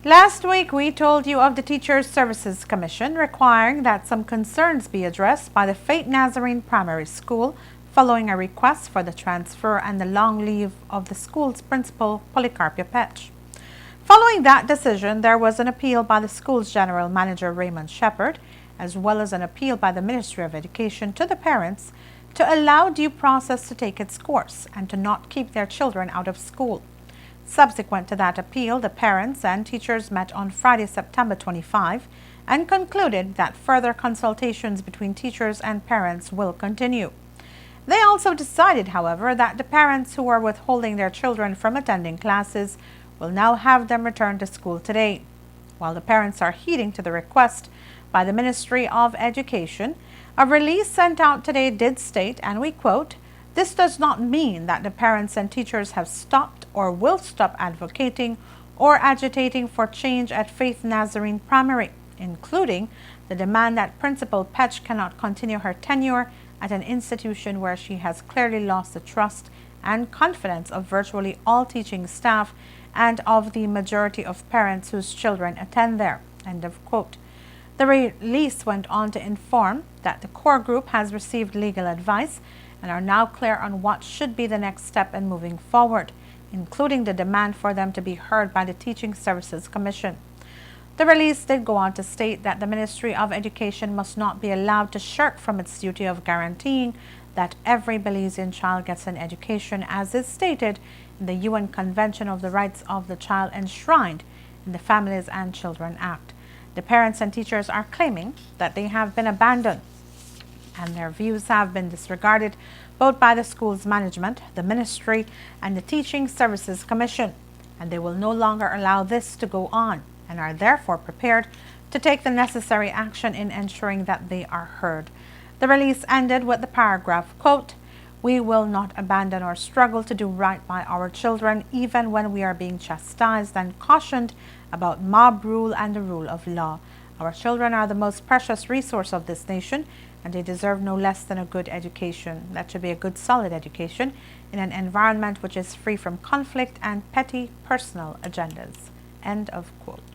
Last week, we told you of the Teachers Services Commission requiring that some concerns be addressed by the Faith Nazarene Primary School following a request for the transfer and the long leave of the school's principal, Polycarpia Petch. Following that decision, there was an appeal by the school's general manager, Raymond Shepard, as well as an appeal by the Ministry of Education to the parents to allow due process to take its course and to not keep their children out of school. Subsequent to that appeal, the parents and teachers met on Friday, September 25, and concluded that further consultations between teachers and parents will continue. They also decided, however, that the parents who are withholding their children from attending classes will now have them return to school today. While the parents are heeding to the request by the Ministry of Education, a release sent out today did state, and we quote, "This does not mean that the parents and teachers have stopped or will stop advocating or agitating for change at Faith Nazarene Primary, including the demand that Principal Petch cannot continue her tenure at an institution where she has clearly lost the trust and confidence of virtually all teaching staff and of the majority of parents whose children attend there." End of quote. The release went on to inform that the core group has received legal advice and are now clear on what should be the next step in moving forward, including the demand for them to be heard by the Teaching Services Commission. The release did go on to state that the Ministry of Education must not be allowed to shirk from its duty of guaranteeing that every Belizean child gets an education, as is stated in the UN Convention of the Rights of the Child enshrined in the Families and Children Act. The parents and teachers are claiming that they have been abandoned and their views have been disregarded both by the school's management, the ministry, and the Teaching Services Commission, and they will no longer allow this to go on and are therefore prepared to take the necessary action in ensuring that they are heard. The release ended with the paragraph, quote, "We will not abandon or struggle to do right by our children, even when we are being chastised and cautioned about mob rule and the rule of law. Our children are the most precious resource of this nation, and they deserve no less than a good education. That should be a good, solid education in an environment which is free from conflict and petty personal agendas." End of quote.